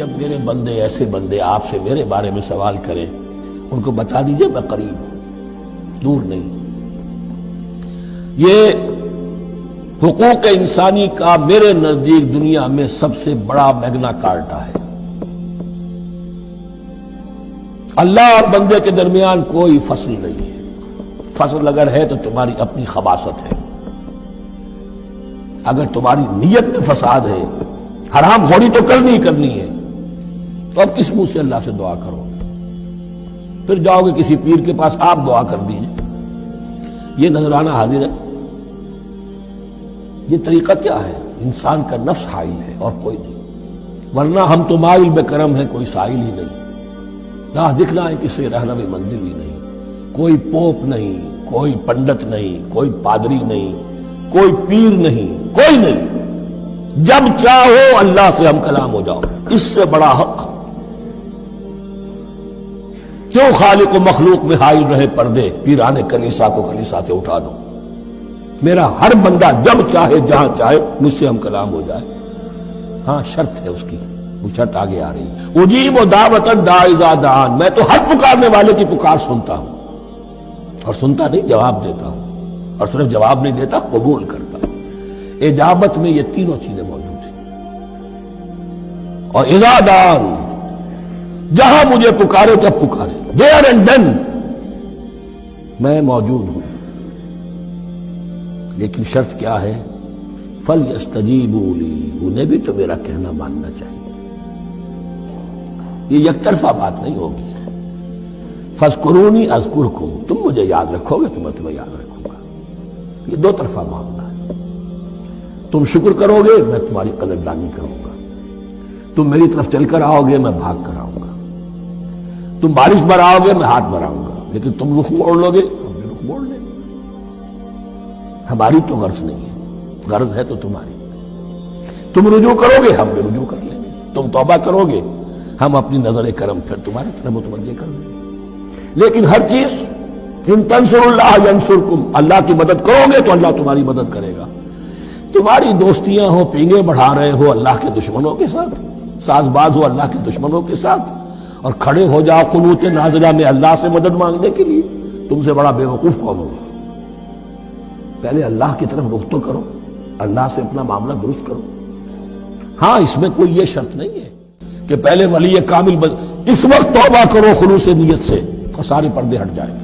جب میرے بندے ایسے بندے آپ سے میرے بارے میں سوال کریں ان کو بتا دیجئے میں قریب ہوں، دور نہیں۔ یہ حقوق انسانی کا میرے نزدیک دنیا میں سب سے بڑا میگنا کارٹا ہے۔ اللہ اور بندے کے درمیان کوئی فصل نہیں ہے، فصل اگر ہے تو تمہاری اپنی خباثت ہے۔ اگر تمہاری نیت میں فساد ہے، حرام خوری تو کرنی ہی کرنی ہے، تو اب کس منہ سے اللہ سے دعا کرو؟ پھر جاؤ گے کسی پیر کے پاس، آپ دعا کر دیجئے۔ یہ نذرانہ حاضر ہے، یہ طریقہ کیا ہے؟ انسان کا نفس حائل ہے اور کوئی نہیں، ورنہ ہم تو مائل بے کرم ہیں، کوئی سائل ہی نہیں۔ راہ دکھنا ہے کسی رہنوی منزل ہی نہیں، کوئی پوپ نہیں، کوئی پنڈت نہیں، کوئی پادری نہیں، کوئی پیر نہیں، کوئی نہیں۔ جب چاہو اللہ سے ہم کلام ہو جاؤ، اس سے بڑا حق کیوں خالق و مخلوق میں حائل رہے پردے؟ پیرانے کلیسا کو کلیسا سے اٹھا دو۔ میرا ہر بندہ جب چاہے جہاں چاہے مجھ سے ہم کلام ہو جائے۔ ہاں شرط ہے اس کی، وہ شرط آگے آ رہی ہے۔ اجیب دعوت الداعی اذا دعان، میں تو ہر پکارنے والے کی پکار سنتا ہوں، اور سنتا نہیں جواب دیتا ہوں، اور صرف جواب نہیں دیتا قبول کرتا ہوں۔ اجابت میں یہ تینوں چیزیں موجود ہیں۔ اور اذا دعان، جہاں مجھے پکارے تب پکارے، there and then میں موجود ہوں۔ لیکن شرط کیا ہے؟ فَلْيَسْتَجِيبُوا لِي، انہیں بھی تو میرا کہنا ماننا چاہیے۔ یہ یک طرفہ بات نہیں ہوگی۔ فَاذْكُرُونِي أَذْكُرْكُمْ، تم مجھے یاد رکھو گے تو میں تمہیں یاد رکھوں گا۔ یہ دو طرفہ معاملہ ہے۔ تم شکر کرو گے میں تمہاری قدردانی کروں گا، تم میری طرف چل کر آؤ گے میں بھاگ کر آؤں گا، تم بارش برآؤ گے میں ہاتھ بڑھاؤں گا، لیکن تم رخ موڑ لو گے ہم بھی رخ موڑ لیں گے۔ ہماری تو غرض نہیں ہے، غرض ہے تو تمہاری۔ تم رجوع کرو گے ہم بھی رجوع کر لیں گے، تم توبہ کرو گے ہم اپنی نظر کرم پھر تمہاری طرف متوجہ کر لیں گے۔ لیکن ہر چیز ان تنصروا اللہ ینصرکم، اللہ کی مدد کرو گے تو اللہ تمہاری مدد کرے گا۔ تمہاری دوستیاں ہو، پینگے بڑھا رہے ہو اللہ کے دشمنوں کے ساتھ، ساز باز ہو اللہ کے دشمنوں کے ساتھ، اور کھڑے ہو جاؤ قنوت نازلہ میں اللہ سے مدد مانگنے کے لیے، تم سے بڑا بے وقوف کون ہوگا؟ پہلے اللہ کی طرف رخ تو کرو، اللہ سے اپنا معاملہ درست کرو۔ ہاں اس میں کوئی یہ شرط نہیں ہے کہ پہلے ولی کامل اس وقت توبہ کرو خلوص نیت سے اور سارے پردے ہٹ جائیں۔